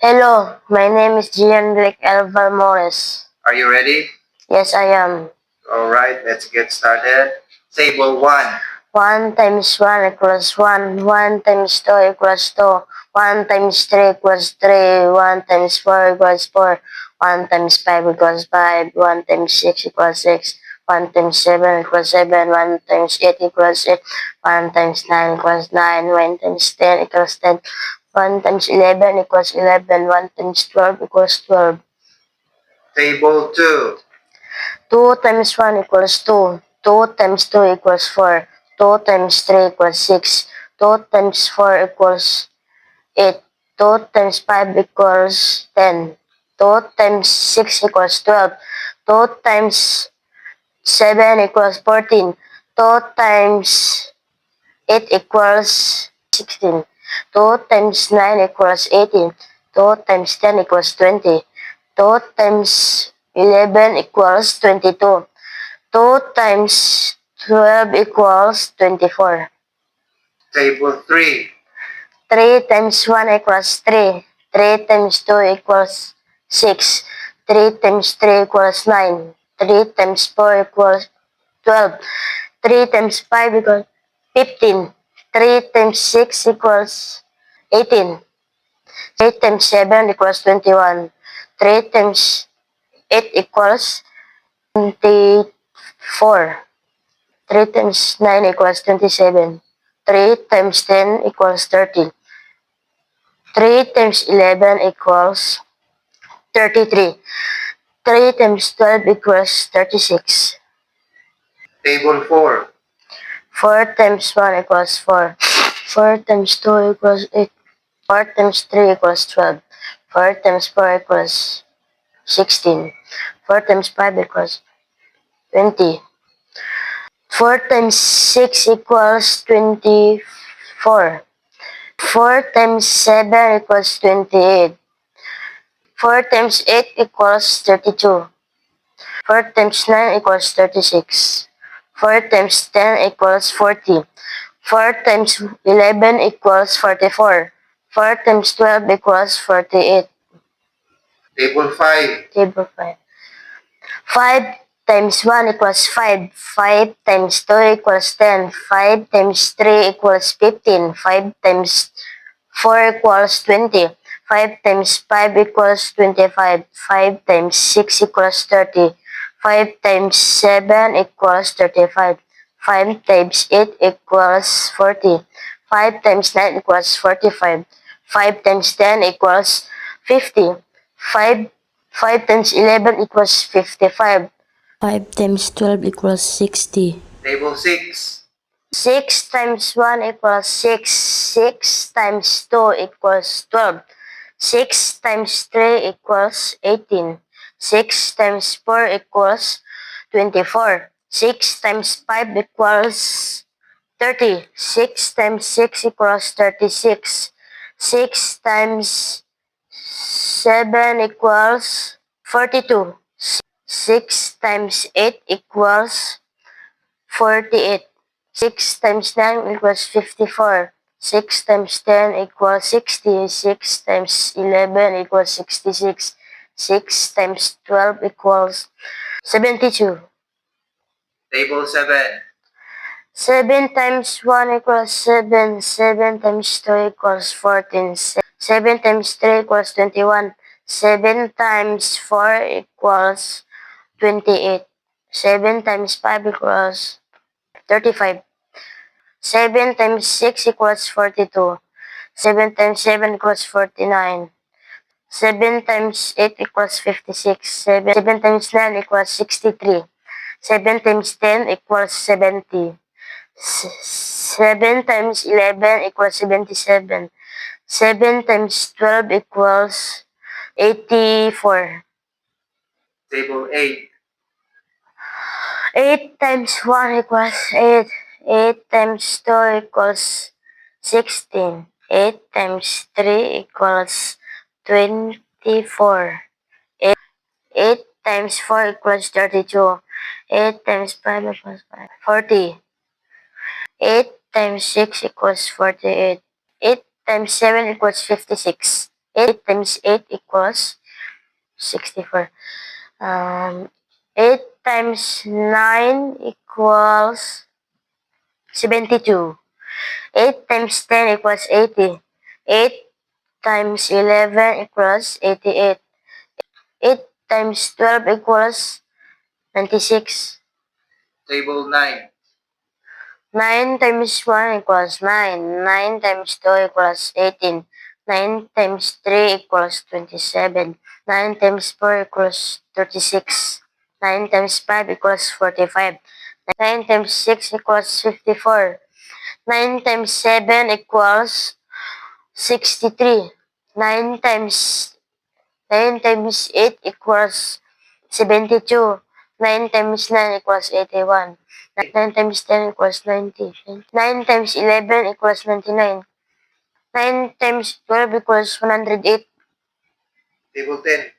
Hello, my name is Gianric Elval Morris. Are you ready? Yes, I am. Alright, let's get started. Table 1. 1 times 1 equals 1. 1 times 2 equals 2. 1 times 3 equals 3. 1 times 4 equals 4. 1 times 5 equals 5. 1 times 6 equals 6. 1 times 7 equals 7. 1 times 8 equals 8. 1 times 9 equals 9. 1 times 10 equals 10. 1 times 11 equals 11. 1 times 12 equals 12. Table 2. 2 times 1 equals 2. 2 times 2 equals 4. 2 times 3 equals 6. 2 times 4 equals 8. 2 times 5 equals 10. 2 times 6 equals 12. 2 times 7 equals 14. 2 times 8 equals 16. 2 times 9 equals 18. 2 times 10 equals 20. 2 times 11 equals 22. 2 times 12 equals 24. Table 3. 3 times 1 equals 3. 3 times 2 equals 6. 3 times 3 equals 9. 3 times 4 equals 12. 3 times 5 equals 15. 3 times 6 equals 18. 3 times 7 equals 21. 3 times 8 equals 24. 3 times 9 equals 27. 3 times 10 equals 30. 3 times 11 equals 33. 3 times 12 equals 36. Table 4. 4 times 1 equals 4. 4 times 2 equals 8. 4 times 3 equals 12. 4 times 4 equals 16. 4 times 5 equals 20. 4 times 6 equals 24. 4 times 7 equals 28. 4 times 8 equals 32. 4 times 9 equals 36. 4 times 10 equals 40. 4 times 11 equals 44. 4 times 12 equals 48. Table 5. Table 5. 5 times 1 equals 5. 5 times 2 equals 10. 5 times 3 equals 15. 5 times 4 equals 20. 5 times 5 equals 25. 5 times 6 equals 30. 5 times 7 equals 35. 5 times 8 equals 40. 5 times 9 equals 45. 5 times 10 equals 50. 5 times 11 equals 55. 5 times 12 equals 60. Table 6. 6 times 1 equals 6. 6 times 2 equals 12. 6 times 3 equals 18. 6 times 4 equals 24. 6 times 5 equals 30. 6 times 6 equals 36. 6 times 7 equals 42. 6 times 8 equals 48. 6 times 9 equals 54. 6 times 10 equals 60. 6 times 11 equals 66. 6 times 12 equals 72. Table 7. 7 times 1 equals 7. 7 times 2 equals 14. 7 times 3 equals 21. 7 times 4 equals 28. 7 times 5 equals 35. 7 times 6 equals 42. 7 times 7 equals 49. 7 times 8 equals 56. 7 times 9 equals 63. 7 times 10 equals 70. 7 times 11 equals 77. 7 times 12 equals 84. Table 8. 8 times 1 equals 8. 8 times 2 equals 16. 8 times 3 equals 24. 8 times 4 equals 32. 8 times 5 equals 40. 8 times 6 equals 48. 8 times 7 equals 56. 8 times 8 equals 64. 8 times 9 equals 72. 8 times 10 equals 80. 8 times 11 equals 88. 8 times 12 equals 96. Table 9. 9 times 1 equals 9. 9 times 2 equals 18. 9 times 3 equals 27. 9 times 4 equals 36. 9 times 5 equals 45. 9 times 6 equals 54. 9 times 7 equals 63. 9 times 8 equals 72. 9 times 9 equals 81. 9 times 10 equals 90. 9 times 11 equals 99. 9 times 12 equals 108. Table 10.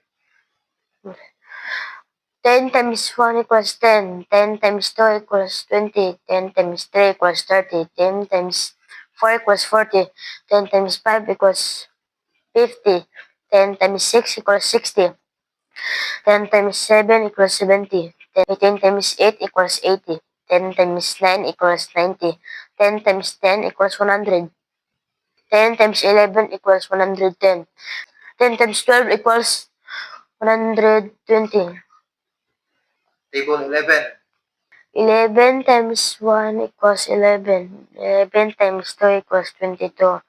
10 times 1 equals 10. 10 times 2 equals 20. 10 times 3 equals 30. 10 times 4 equals 40. 10 times 5 equals 50. 10 times 6 equals 60. 10 times 7 equals 70. 10 times 8 equals 80. 10 times 9 equals 90. 10 times 10 equals 100. 10 times 11 equals 110. 10 times 12 equals 120. Table 11. 11 times 1 equals 11. 11 times 2 equals 22.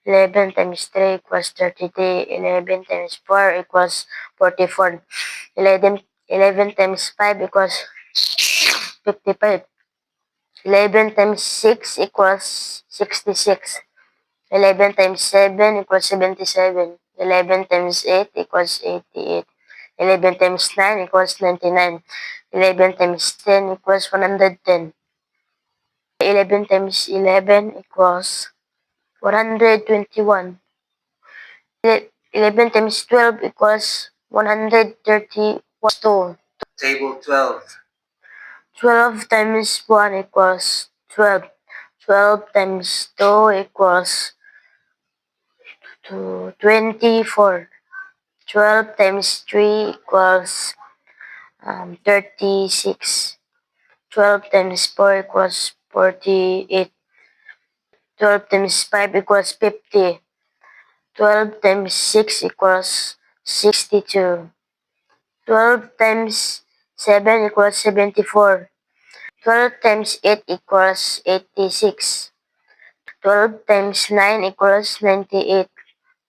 11 times 3 equals 33. 11 times 4 equals 44. 11 times 5 equals 55. 11 times 6 equals 66. 11 times 7 equals 77. 11 times 8 equals 88. 11 times 9 equals 99. 11 times 10 equals 110. 11 times 11 equals 121. 11 times 12 equals 132. Table 12. 12 times 1 equals 12. 12 times 2 equals 24. 12 times 3 equals 36. 12 times 4 equals 48. 12 times 5 equals 50. 12 times 6 equals 62. 12 times 7 equals 74. 12 times 8 equals 86. 12 times 9 equals 98.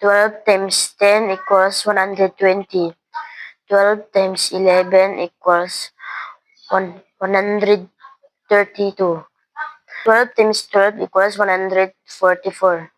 12 times 10 equals 120. 12 times 11 equals 132. 12 times 12 equals 144.